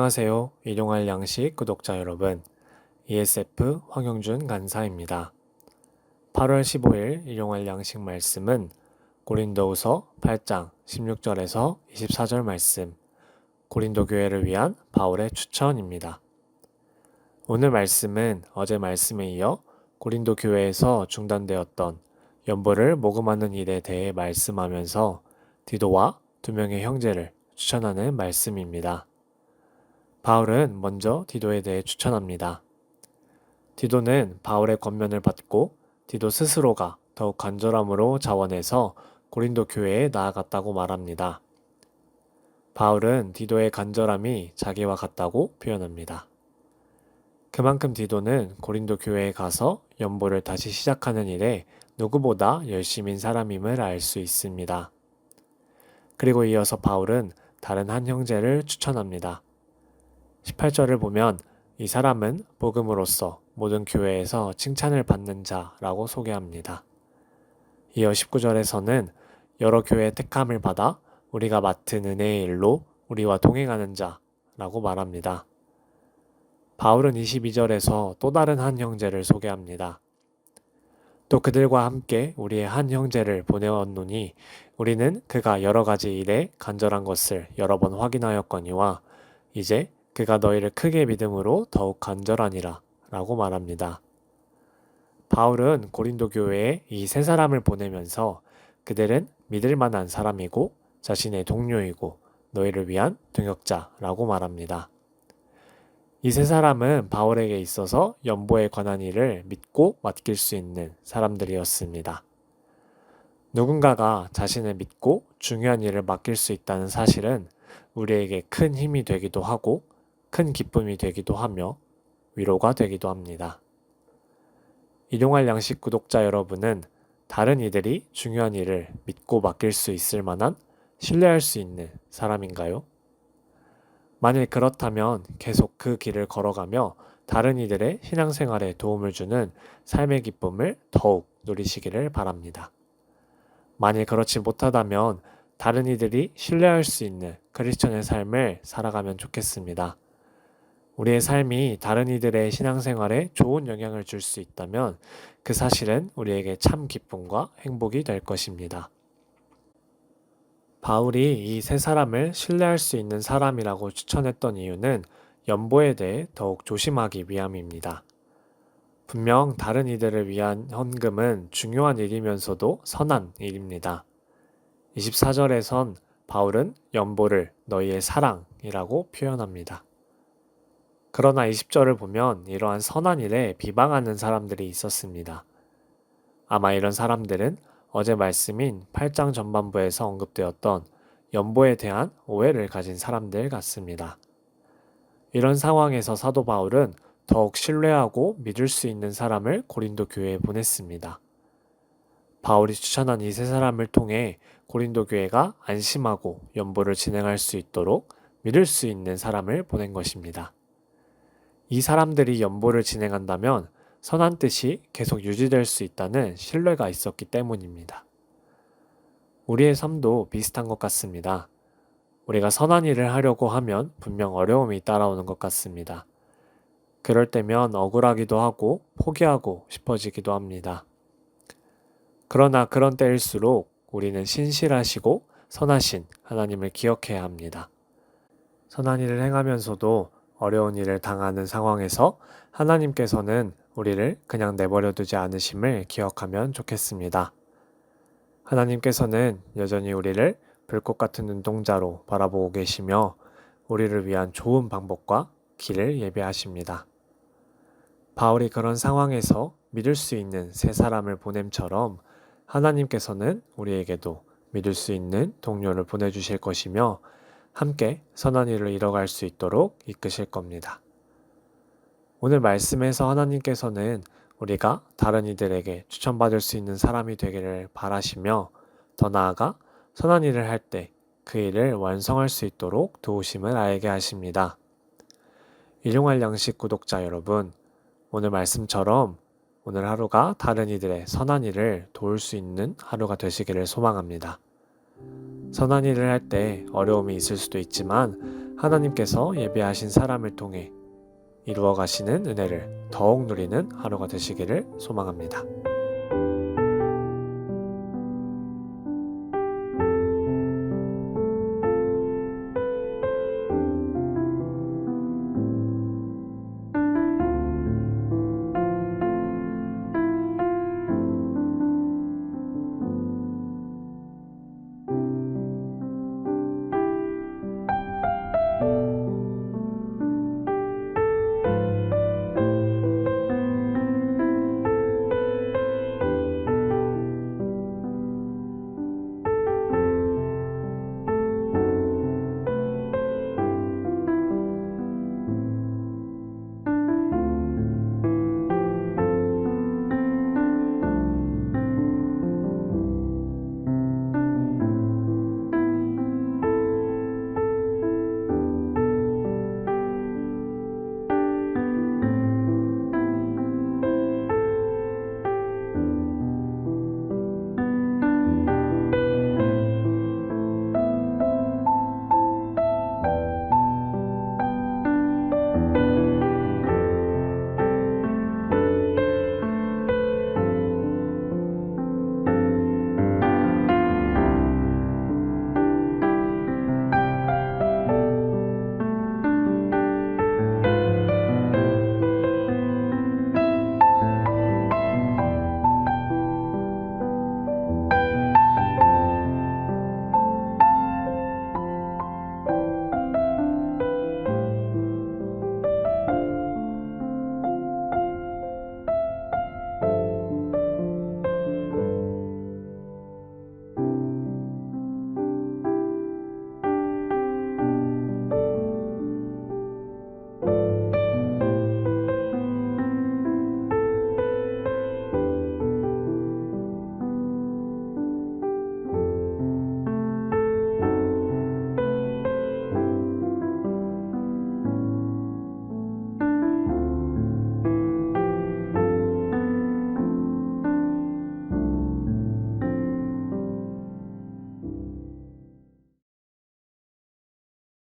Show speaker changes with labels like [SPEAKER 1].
[SPEAKER 1] 안녕하세요. 일용할 양식 구독자 여러분. ESF 황영준 간사입니다. 8월 15일 일용할 양식 말씀은 고린도후서 8장 16절에서 24절 말씀, 고린도 교회를 위한 바울의 추천입니다. 오늘 말씀은 어제 말씀에 이어 고린도 교회에서 중단되었던 연보를 모금하는 일에 대해 말씀하면서 디도와 두 명의 형제를 추천하는 말씀입니다. 바울은 먼저 디도에 대해 추천합니다. 디도는 바울의 권면을 받고 디도 스스로가 더욱 간절함으로 자원해서 고린도 교회에 나아갔다고 말합니다. 바울은 디도의 간절함이 자기와 같다고 표현합니다. 그만큼 디도는 고린도 교회에 가서 연보를 다시 시작하는 일에 누구보다 열심인 사람임을 알 수 있습니다. 그리고 이어서 바울은 다른 한 형제를 추천합니다. 18절을 보면 이 사람은 복음으로써 모든 교회에서 칭찬을 받는 자라고 소개합니다. 이어 19절에서는 여러 교회의 택함을 받아 우리가 맡은 은혜의 일로 우리와 동행하는 자라고 말합니다. 바울은 22절에서 또 다른 한 형제를 소개합니다. 또 그들과 함께 우리의 한 형제를 보내었노니 우리는 그가 여러 가지 일에 간절한 것을 여러 번 확인하였거니와 이제 그가 너희를 크게 믿음으로 더욱 간절하니라 라고 말합니다. 바울은 고린도 교회에 이 세 사람을 보내면서 그들은 믿을 만한 사람이고 자신의 동료이고 너희를 위한 동역자라고 말합니다. 이 세 사람은 바울에게 있어서 연보에 관한 일을 믿고 맡길 수 있는 사람들이었습니다. 누군가가 자신을 믿고 중요한 일을 맡길 수 있다는 사실은 우리에게 큰 힘이 되기도 하고 큰 기쁨이 되기도 하며 위로가 되기도 합니다. 일용할 양식 구독자 여러분은 다른 이들이 중요한 일을 믿고 맡길 수 있을 만한 신뢰할 수 있는 사람인가요? 만일 그렇다면 계속 그 길을 걸어가며 다른 이들의 신앙생활에 도움을 주는 삶의 기쁨을 더욱 누리시기를 바랍니다. 만일 그렇지 못하다면 다른 이들이 신뢰할 수 있는 크리스천의 삶을 살아가면 좋겠습니다. 우리의 삶이 다른 이들의 신앙생활에 좋은 영향을 줄 수 있다면 그 사실은 우리에게 참 기쁨과 행복이 될 것입니다. 바울이 이 세 사람을 신뢰할 수 있는 사람이라고 추천했던 이유는 연보에 대해 더욱 조심하기 위함입니다. 분명 다른 이들을 위한 헌금은 중요한 일이면서도 선한 일입니다. 24절에선 바울은 연보를 너희의 사랑이라고 표현합니다. 그러나 20절을 보면 이러한 선한 일에 비방하는 사람들이 있었습니다. 아마 이런 사람들은 어제 말씀인 8장 전반부에서 언급되었던 연보에 대한 오해를 가진 사람들 같습니다. 이런 상황에서 사도 바울은 더욱 신뢰하고 믿을 수 있는 사람을 고린도 교회에 보냈습니다. 바울이 추천한 이 세 사람을 통해 고린도 교회가 안심하고 연보를 진행할 수 있도록 믿을 수 있는 사람을 보낸 것입니다. 이 사람들이 연보를 진행한다면 선한 뜻이 계속 유지될 수 있다는 신뢰가 있었기 때문입니다. 우리의 삶도 비슷한 것 같습니다. 우리가 선한 일을 하려고 하면 분명 어려움이 따라오는 것 같습니다. 그럴 때면 억울하기도 하고 포기하고 싶어지기도 합니다. 그러나 그런 때일수록 우리는 신실하시고 선하신 하나님을 기억해야 합니다. 선한 일을 행하면서도 어려운 일을 당하는 상황에서 하나님께서는 우리를 그냥 내버려 두지 않으심을 기억하면 좋겠습니다. 하나님께서는 여전히 우리를 불꽃 같은 눈동자로 바라보고 계시며 우리를 위한 좋은 방법과 길을 예배하십니다. 바울이 그런 상황에서 믿을 수 있는 세 사람을 보냄처럼 하나님께서는 우리에게도 믿을 수 있는 동료를 보내주실 것이며 함께 선한 일을 이뤄갈 수 있도록 이끄실 겁니다. 오늘 말씀에서 하나님께서는 우리가 다른 이들에게 추천받을 수 있는 사람이 되기를 바라시며 더 나아가 선한 일을 할 때 그 일을 완성할 수 있도록 도우심을 알게 하십니다. 일용할 양식 구독자 여러분, 오늘 말씀처럼 오늘 하루가 다른 이들의 선한 일을 도울 수 있는 하루가 되시기를 소망합니다. 선한 일을 할 때 어려움이 있을 수도 있지만 하나님께서 예비하신 사람을 통해 이루어 가시는 은혜를 더욱 누리는 하루가 되시기를 소망합니다.